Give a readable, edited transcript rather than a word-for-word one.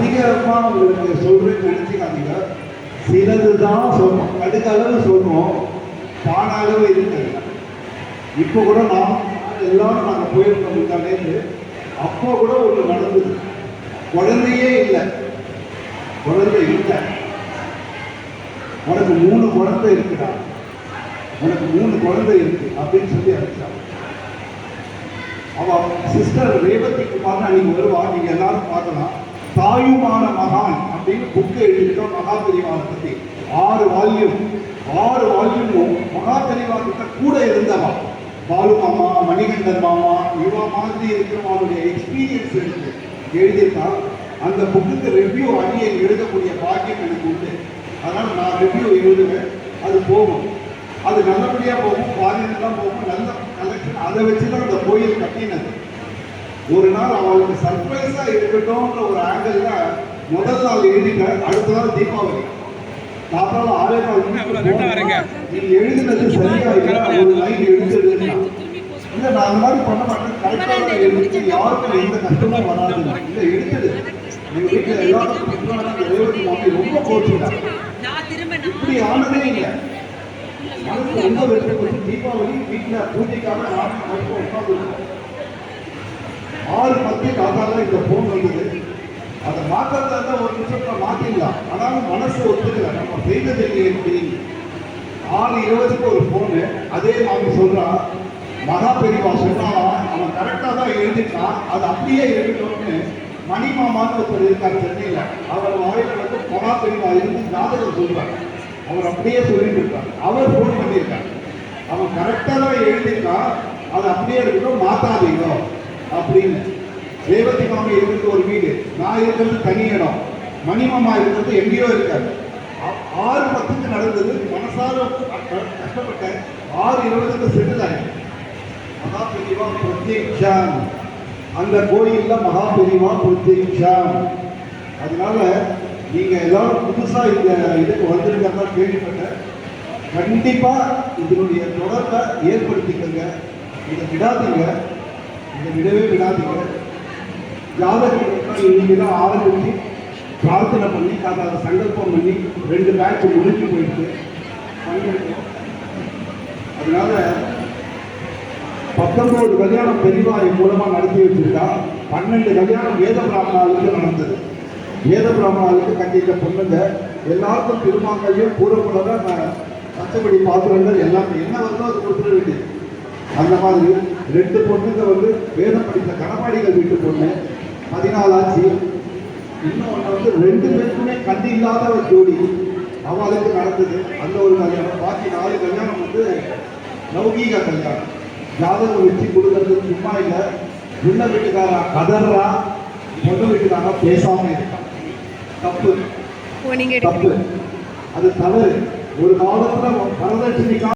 அதிகமாக உங்களுக்கு சொல்றேன்னு நினைச்சுக்காதீங்க. சிலதுதான் சொல்றோம், கடுகளவு சொல்றோம், தானாகவே இருக்காது. இப்போ கூட நாம் எல்லாரும் நாங்கள் போயிருக்கோம் முந்தானேன்னு. அப்போ கூட ஒன்று நடந்தது. குழந்தையே இல்லை, குழந்தை இல்லை, உனக்கு 3 குழந்தை இருக்குடா, உனக்கு 3 குழந்தை இருக்கு அப்படின்னு சொல்லி அழைச்சாங்க. அவ சிஸ்டர் ரேவதி குமார் அன்னைக்கு வருவா, நீங்க எல்லாரும் பார்க்கலாம். தாயுமான மகான் அப்படின்னு புக்கு எழுதிட்டோம். மகாபெரிவாளை பத்தி 6 வால்யூமும் மகாபெரிவாள கூட இருந்தவா. பாலு மாமா, மணிகண்டன் மாமா, இவா மாதிரி இருக்கிறவங்களுடைய எக்ஸ்பீரியன்ஸ் எடுத்து எழுதிட்டா. அந்த புக்குக்கு ரிவ்யூ அடியை எழுதக்கூடிய பாக்கியம் எனக்கு உண்டு. அதனால் நான் ரிவ்யூ எழுதுவேன், அது போகும், அது நல்லபடியாக போகும், பாதியெல்லாம் போகும், நல்ல கலெக்ஷன். அதை வச்சு தான் அந்த கோயில் கட்டினது. ஒரு நாள் அவளுக்கு சர்ப்ரைஸாக இருக்கட்டும்ன்ற ஒரு ஆங்கிள் தான் முதல் நாள் எழுதிட்டேன். அடுத்த நாள் தீபாவளி தாத்தால 6 நாள் நீங்க எழுதினது சரியா இல்லை, ஒரு லைன் எழுதுறது இல்லை, நான் அந்த மாதிரி பண்ண மாட்டேன், கரெக்டாக எழுதி யாருக்கும் எந்த கஷ்டமும் வராது. இல்லை எழுதுது. எங்க வீட்டில் எல்லாரும் ரேவதி மாமி ரொம்ப கோச்சிட்டாங்க. இப்படி ஆனதே இல்லை. மனசு ரொம்ப வெற்றி. தீபாவளி வீட்டில் பூஜைக்காக நான் உட்காந்துருக்கோம். 6:10 காத்தால இந்த போன் வந்தது. அதை மாற்றத்தை தான் ஒரு நிமிஷத்துல மாற்றிடலாம், ஆனாலும் மனசு ஒத்துக்கல. நம்ம செய்தது எப்படி 6:20 ஒரு போனு. அதே மாதிரி சொல்றான், மகாபெரிவா சொன்னாலும் அவன் கரெக்டாக தான் எழுதிட்டான், அது அப்படியே இருக்கட்டும்னு. மணிமாமான்னு ஒருத்தர் இருக்கார் சென்னையில். அவர் வாயில வந்து மகாபெரிவா இருந்து ஜாதகம் சொல்றாங்க. அவர் அப்படியே சொல்லிட்டு இருக்காரு. அவர் ஃபோன் பண்ணியிருக்காரு, அவன் கரெக்டாக தான் எழுதிட்டான், அது அப்படியே இருக்கட்டும், மாத்தாதீங்க அப்படின்னு. ரேவதி மாமி இருக்கிறது ஒரு வீடு, நான் இருக்கிறது தனி இடம், மணிமாமா இருக்கிறது எங்கேயோ இருக்காரு. 6:10 நடந்தது. மனசார கஷ்டப்பட்டேன். 6:20 செட்டில் ஆகிட்டேன். மகாபெரிவா பிரத்யக்ஷம், அந்த கோயில்ல மகாபெரிவா பிரத்யக்ஷம். அதனால நீங்க எல்லாரும் புதுசா இந்த இதுக்கு வந்திருக்கிறதா கேள்விப்பட்டேன். கண்டிப்பா இதனுடைய தொடர்பை ஏற்படுத்திக்கங்க. இதை விடாதீங்க, இதை விடவே விடாதீங்க. ஜாதகம் இன்னைக்கு தான் ஆரம்பிச்சு பிரார்த்தனை பண்ணி அதை சங்கல்பம் பண்ணி 2 பேட்ச் முடிஞ்சு போயிட்டு பண்ணிருக்கோம். அதனால 19 கல்யாணம் பெரியவாய் மூலமா நடத்தி வச்சிருக்கா. 12 கல்யாணம் வேத பிராமணாளுக்கு நடந்தது. வேத பிராமணாளுக்கு கட்டிட்ட பொண்ணுங்க எல்லாருக்கும் திருமாங்கல்யம் கூறப்படாத பச்சைப்படி பாத்திரங்கள் எல்லாமே என்ன வருதோ அது கொடுத்துட வேண்டியது. அந்த மாதிரி 2 பொண்ணுங்க வந்து வேதம் படித்த கணப்பாடிகள் வீட்டு பொண்ணு 14 ஆச்சு. இன்னொன்று 2 பேருக்குமே கண்டு இல்லாத ஒரு ஜோடி, அவளுக்கு நடந்தது அந்த ஒரு கல்யாணம். பாக்கி 4 கல்யாணம் வந்து லௌகீக கல்யாணம். ஜாதகம் வச்சு கொடுக்கறது சும்மா இல்லை. உள்ள வீட்டுக்காரா கதறா, பொண்ணு வீட்டுக்காரா பேசாம இருக்கான். தப்பு, தப்பு, அது தவறு. ஒரு காலத்துல வரதட்சணைக்காக